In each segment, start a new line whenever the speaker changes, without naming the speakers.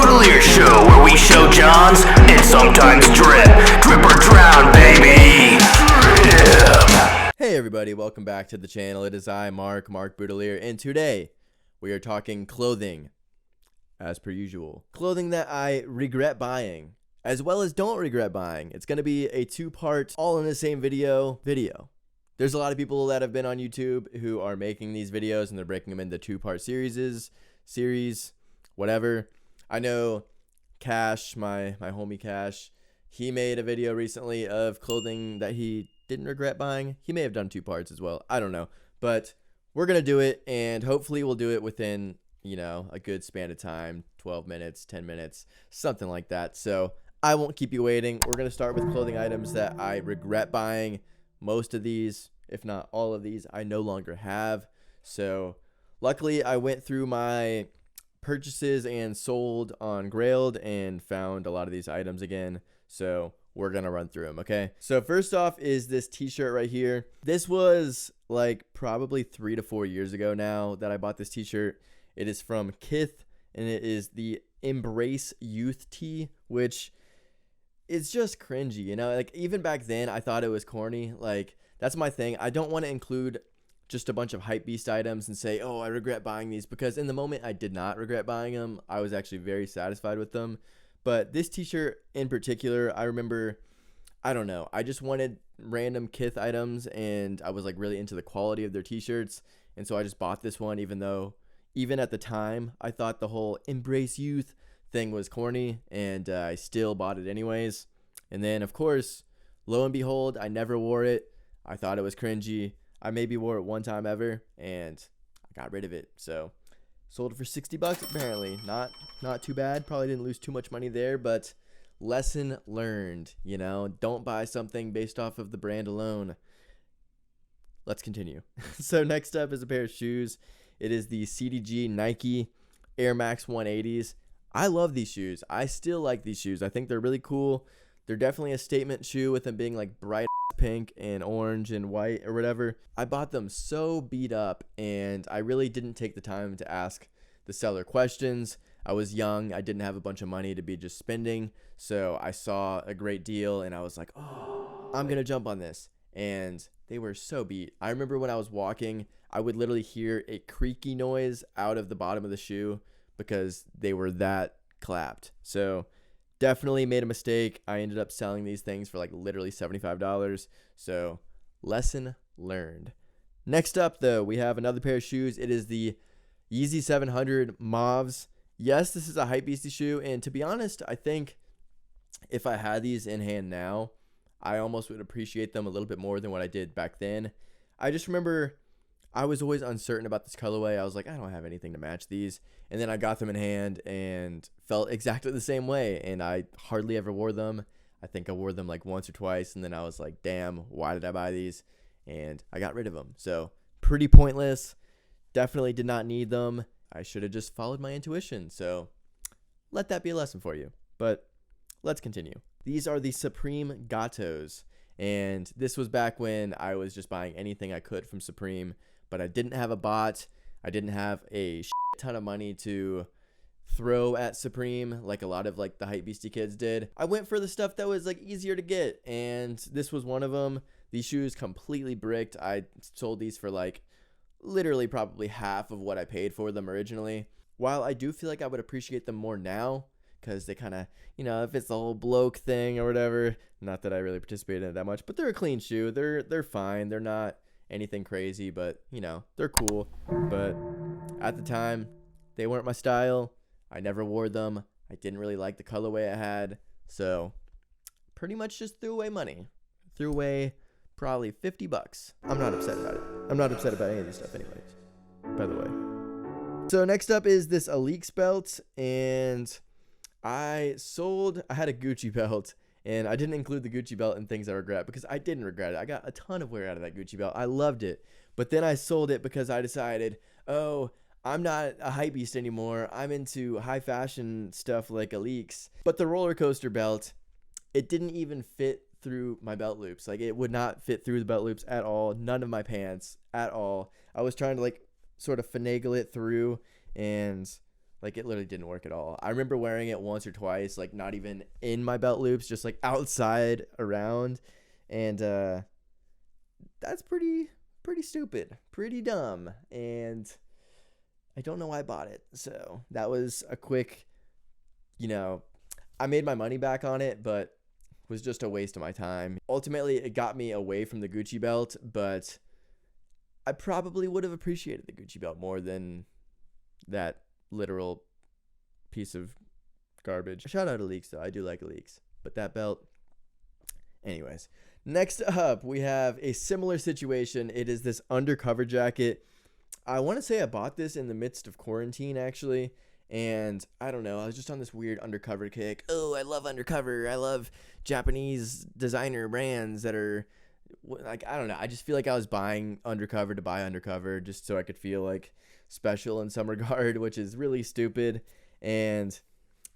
Bootalier Show, where we show Johns and sometimes drip. Drip or drown, baby. Drip.
Hey everybody, welcome back to the channel. It is I, Marc Bootalier, and today we are talking clothing, as per usual. Clothing that I regret buying, as well as don't regret buying. It's going to be a two-part, all in the same video. There's a lot of people that have been on YouTube who are making these videos and they're breaking them into two-part series, whatever. I know Cash, my homie Cash, he made a video recently of clothing that he didn't regret buying. He may have done two parts as well. I don't know. But we're going to do it, and hopefully we'll do it within, a good span of time, 12 minutes, 10 minutes, something like that. So I won't keep you waiting. We're going to start with clothing items that I regret buying. Most of these, if not all of these, I no longer have. So luckily I went through my purchases and sold on Grailed and found a lot of these items again. So we're going to run through them, okay? So first off is this t-shirt right here. This was like probably 3 to 4 years ago now that I bought this t-shirt. It is from Kith, and it is the Embrace Youth tee, which it's just cringy, like even back then I thought it was corny. Like that's my thing. I don't want to include just a bunch of hypebeast items and say, oh, I regret buying these, because in the moment I did not regret buying them. I was actually very satisfied with them. But this t-shirt in particular, I remember, I don't know, I just wanted random Kith items, and I was like really into the quality of their t-shirts, and so I just bought this one, even at the time I thought the whole Embrace Youth thing was corny, and I still bought it anyways. And then of course, lo and behold, I never wore it. I thought it was cringy. I maybe wore it one time ever, and I got rid of it. So sold it for $60 apparently. Not too bad. Probably didn't lose too much money there, but lesson learned. Don't buy something based off of the brand alone. Let's continue. So next up is a pair of shoes. It is the Cdg Nike Air Max 180s. I love these shoes. I still like these shoes. I think they're really cool. They're definitely a statement shoe with them being like bright pink and orange and white or whatever. I bought them so beat up, and I really didn't take the time to ask the seller questions. I was young. I didn't have a bunch of money to be just spending. So I saw a great deal and I was like, oh, I'm going to jump on this. And they were so beat. I remember when I was walking, I would literally hear a creaky noise out of the bottom of the shoe because they were that clapped. So definitely made a mistake. I ended up selling these things for like literally $75. So lesson learned. Next up though, we have another pair of shoes. It is the Yeezy 700 Mauves. Yes, this is a hypebeastie shoe, and to be honest, I think if I had these in hand now, I almost would appreciate them a little bit more than what I did back then. I just remember I was always uncertain about this colorway. I was like, I don't have anything to match these. And then I got them in hand and felt exactly the same way. And I hardly ever wore them. I think I wore them like once or twice. And then I was like, damn, why did I buy these? And I got rid of them. So pretty pointless. Definitely did not need them. I should have just followed my intuition. So let that be a lesson for you. But let's continue. These are the Supreme Gatos. And this was back when I was just buying anything I could from Supreme. But I didn't have a bot. I didn't have a ton of money to throw at Supreme like a lot of like the hypebeastie kids did. I went for the stuff that was like easier to get, and this was one of them. These shoes completely bricked. I sold these for like literally probably half of what I paid for them originally. While I do feel like I would appreciate them more now, because they kind of, if it's the whole bloke thing or whatever, not that I really participated in it that much, but they're a clean shoe. They're fine. They're not anything crazy, but they're cool. But at the time, they weren't my style. I never wore them. I didn't really like the colorway I had, so pretty much just threw away money. Threw away probably $50. I'm not upset about it. I'm not upset about any of this stuff anyways, by the way. So next up is this Aleeks belt, and I had a Gucci belt, and I didn't include the Gucci belt in things I regret because I didn't regret it. I got a ton of wear out of that Gucci belt. I loved it. But then I sold it because I decided, oh, I'm not a hypebeast anymore. I'm into high fashion stuff like Aleeks. But the roller coaster belt, it didn't even fit through my belt loops. Like, it would not fit through the belt loops at all. None of my pants at all. I was trying to like sort of finagle it through, and Like, it literally didn't work at all. I remember wearing it once or twice, like, not even in my belt loops, just, like, outside around. And that's pretty stupid, pretty dumb. And I don't know why I bought it. So that was a quick, I made my money back on it, but was just a waste of my time. Ultimately, it got me away from the Gucci belt, but I probably would have appreciated the Gucci belt more than that literal piece of garbage. Shout out to Leaks, though. I do like Leaks. But that belt... Anyways. Next up, we have a similar situation. It is this Undercover Jacket. I want to say I bought this in the midst of quarantine, actually. And I don't know, I was just on this weird undercover kick. Oh, I love undercover. I love Japanese designer brands that are, like, I don't know. I just feel like I was buying undercover to buy undercover just so I could feel, like, special in some regard, which is really stupid. And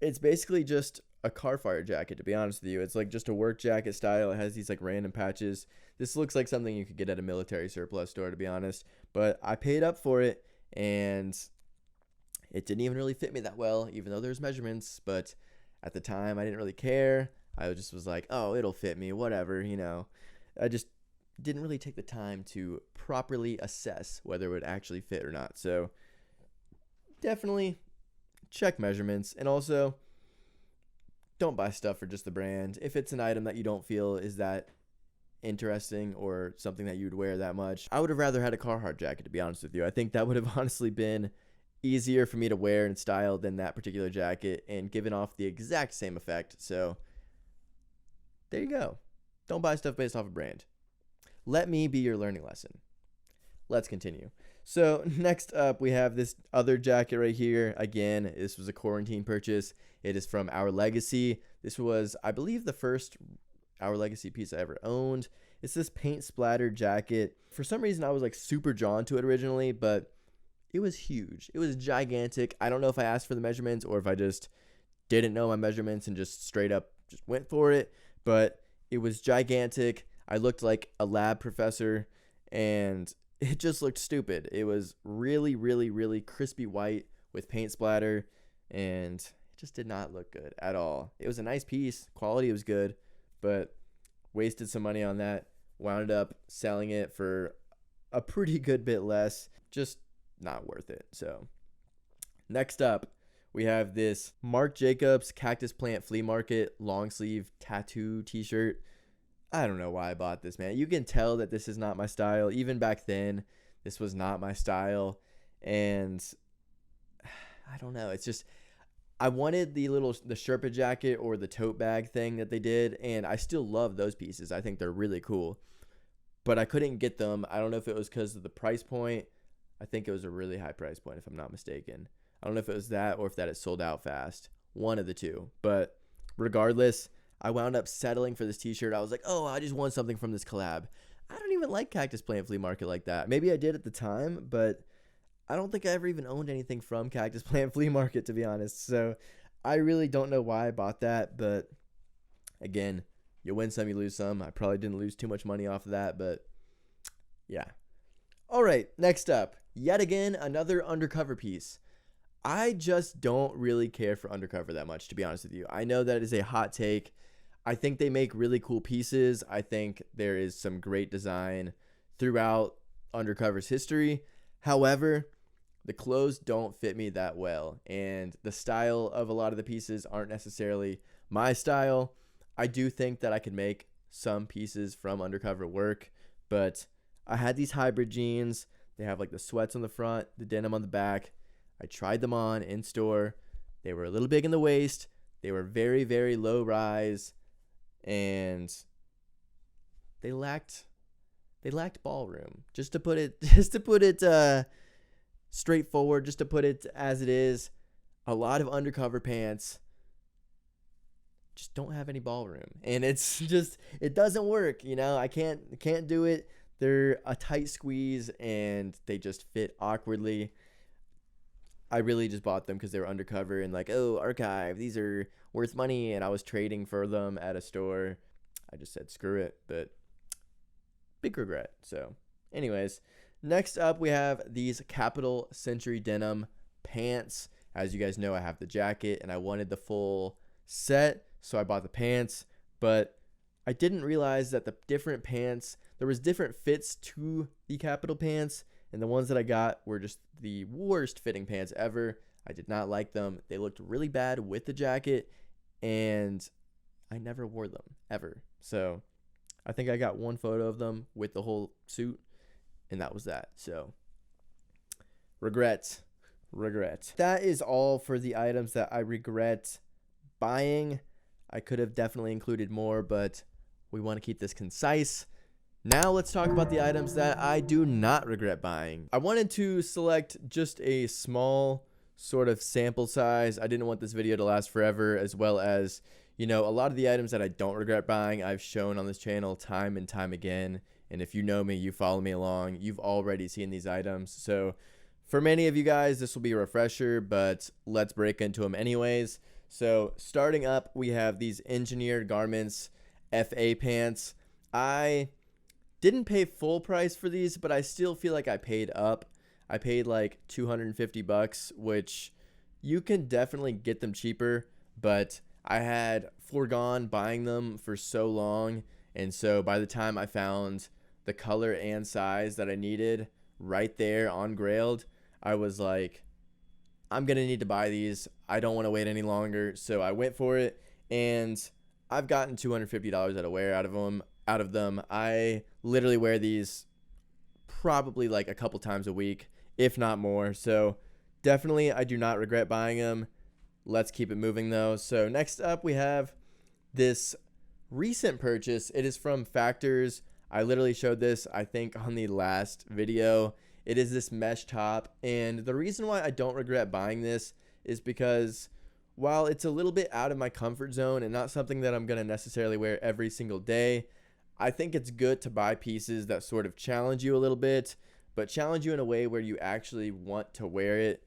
it's basically just a Carfire jacket, to be honest with you. It's, like, just a work jacket style. It has these, like, random patches. This looks like something you could get at a military surplus store, to be honest. But I paid up for it, and it didn't even really fit me that well, even though there's measurements. But at the time, I didn't really care. I just was like, oh, it'll fit me, whatever, I just didn't really take the time to properly assess whether it would actually fit or not. So definitely check measurements. And also, don't buy stuff for just the brand. If it's an item that you don't feel is that interesting or something that you'd wear that much, I would have rather had a Carhartt jacket, to be honest with you. I think that would have honestly been easier for me to wear and style than that particular jacket and given off the exact same effect. So there you go. Don't buy stuff based off a brand. Let me be your learning lesson. Let's continue. So next up, we have this other jacket right here. Again, this was a quarantine purchase. It is from Our Legacy. This was, I believe, the first Our Legacy piece I ever owned. It's this paint splattered jacket. For some reason, I was like super drawn to it originally, but it was huge. It was gigantic. I don't know if I asked for the measurements or if I just didn't know my measurements and just straight up just went for it, but it was gigantic. I looked like a lab professor, and it just looked stupid. It was really, really, really crispy white with paint splatter, and it just did not look good at all. It was a nice piece. Quality was good, but wasted some money on that. Wound up selling it for a pretty good bit less. Just not worth it. So next up, we have this Marc Jacobs Cactus Plant Flea Market long sleeve tattoo t-shirt. I don't know why I bought this, man. You can tell that this is not my style. Even back then, this was not my style. And I don't know. It's just, I wanted the Sherpa jacket or the tote bag thing that they did. And I still love those pieces. I think they're really cool. But I couldn't get them. I don't know if it was because of the price point. I think it was a really high price point, if I'm not mistaken. I don't know if it was that or if that it sold out fast. One of the two. But regardless, I wound up settling for this t-shirt. I was like, oh, I just want something from this collab. I don't even like Cactus Plant Flea Market like that. Maybe I did at the time, but I don't think I ever even owned anything from Cactus Plant Flea Market, to be honest. So I really don't know why I bought that. But again, you win some, you lose some. I probably didn't lose too much money off of that, but yeah. All right, next up, yet again, another undercover piece. I just don't really care for undercover that much, to be honest with you. I know that is a hot take. I think they make really cool pieces. I think there is some great design throughout undercover's history. However, the clothes don't fit me that well, and the style of a lot of the pieces aren't necessarily my style. I do think that I could make some pieces from undercover work, but I had these hybrid jeans. They have like the sweats on the front, the denim on the back. I tried them on in store. They were a little big in the waist. They were very, very low rise, and they lacked ballroom. Just to put it straightforward, just to put it as it is, a lot of undercover pants just don't have any ballroom, and it's just, it doesn't work. I can't do it. They're a tight squeeze, and they just fit awkwardly. I really just bought them because they were undercover and like, oh, archive, these are worth money, and I was trading for them at a store. I just said screw it, but big regret. So anyways, next up we have these Kapital Century Denim pants. As you guys know, I have the jacket and I wanted the full set, so I bought the pants, but I didn't realize that the different pants, there was different fits to the Kapital pants, and the ones that I got were just the worst fitting pants ever. I did not like them. They looked really bad with the jacket, and I never wore them ever. So I think I got one photo of them with the whole suit, and that was that. So regret. That is all for the items that I regret buying. I could have definitely included more, but we want to keep this concise. Now let's talk about the items that I do not regret buying. I wanted to select just a small sort of sample size. I didn't want this video to last forever, as well as, you know, a lot of the items that I don't regret buying, I've shown on this channel time and time again. And if you know me, you follow me along, you've already seen these items. So for many of you guys, this will be a refresher, but let's break into them anyways. So starting up, we have these Engineered Garments FA pants. I didn't pay full price for these, but I still feel like I paid up. I paid like $250, which you can definitely get them cheaper, but I had foregone buying them for so long, and so by the time I found the color and size that I needed right there on Grailed, I was like, I'm gonna need to buy these. I don't want to wait any longer, so I went for it, and I've gotten $250 at a wear out of them. I literally wear these probably like a couple times a week, if not more. So definitely I do not regret buying them. Let's keep it moving though. So next up we have this recent purchase. It is from Factors. I literally showed this, I think, on the last video. It is this mesh top, and the reason why I don't regret buying this is because while it's a little bit out of my comfort zone and not something that I'm going to necessarily wear every single day, I think it's good to buy pieces that sort of challenge you a little bit, but challenge you in a way where you actually want to wear it.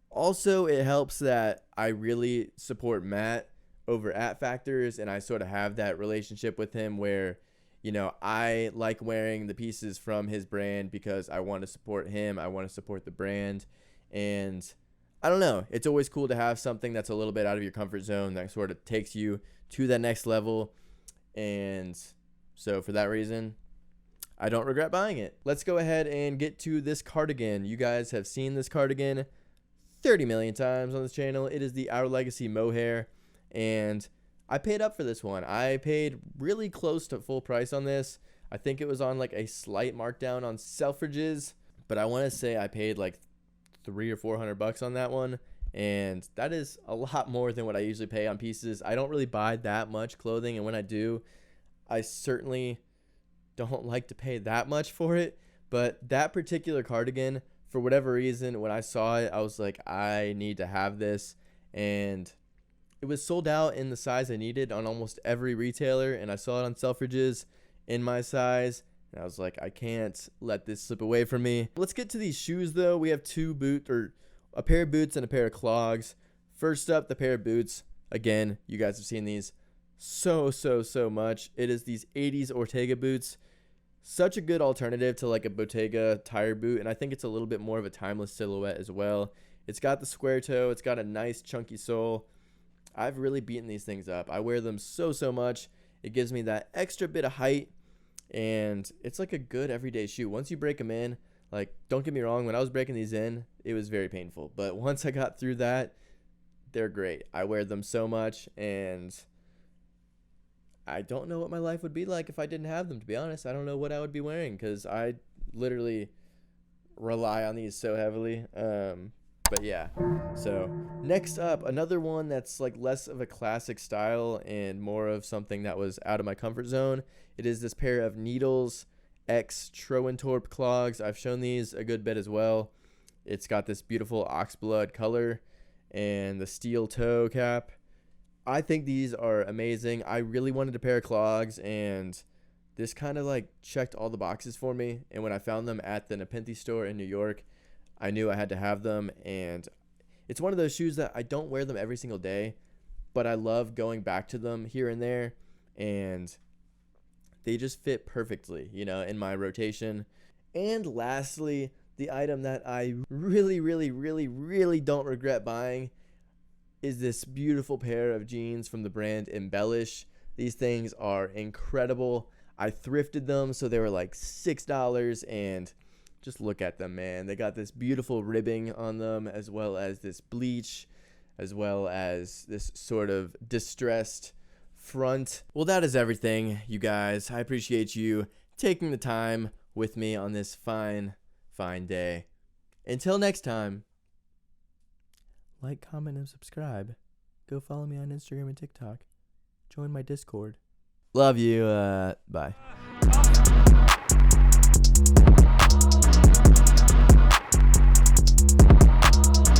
Also, it helps that I really support Matt over at Factors, and I sort of have that relationship with him where, you know, I like wearing the pieces from his brand because I want to support him. I want to support the brand, and I don't know. It's always cool to have something that's a little bit out of your comfort zone that sort of takes you to that next level. And so for that reason, I don't regret buying it. Let's go ahead and get to this cardigan. You guys have seen this cardigan 30 million times on this channel. It is the Our Legacy Mohair, and I paid up for this one. I paid really close to full price on this. I think it was on like a slight markdown on Selfridges, but I want to say I paid like $300 or $400 on that one, and that is a lot more than what I usually pay on pieces. I don't really buy that much clothing, and when I do, I certainly don't like to pay that much for it. But that particular cardigan, for whatever reason, when I saw it, I was like, I need to have this, and it was sold out in the size I needed on almost every retailer, and I saw it on Selfridges in my size, and I was like, I can't let this slip away from me. Let's get to these shoes though. We have a pair of boots and a pair of clogs. First up, the pair of boots. Again, you guys have seen these so much. It is these 80s Ortega boots. Such a good alternative to like a Bottega tire boot, and I think it's a little bit more of a timeless silhouette as well. It's got the square toe. It's got a nice chunky sole. I've really beaten these things up. I wear them so much. It gives me that extra bit of height, and it's like a good everyday shoe. Once you break them in, like, don't get me wrong, when I was breaking these in, it was very painful, but once I got through that, they're great. I wear them so much, and I don't know what my life would be like if I didn't have them, to be honest. I don't know what I would be wearing because I literally rely on these so heavily. But yeah, so next up, another one that's like less of a classic style and more of something that was out of my comfort zone. It is this pair of Needles X Troentorp clogs. I've shown these a good bit as well. It's got this beautiful oxblood color and the steel toe cap. I think these are amazing. I really wanted a pair of clogs, and this kind of like checked all the boxes for me. And when I found them at the Nepenthe store in New York, I knew I had to have them. And it's one of those shoes that I don't wear them every single day, but I love going back to them here and there, and they just fit perfectly, you know, in my rotation. And lastly, the item that I really, really, really, really don't regret buying is this beautiful pair of jeans from the brand Embellish. These things are incredible. I thrifted them, so they were like $6, and just look at them, man. They got this beautiful ribbing on them, as well as this bleach, as well as this sort of distressed front. Well, that is everything, you guys. I appreciate you taking the time with me on this fine day. Until next time, like, comment, and subscribe. Go follow me on Instagram and TikTok. Join my Discord. Love you. Bye.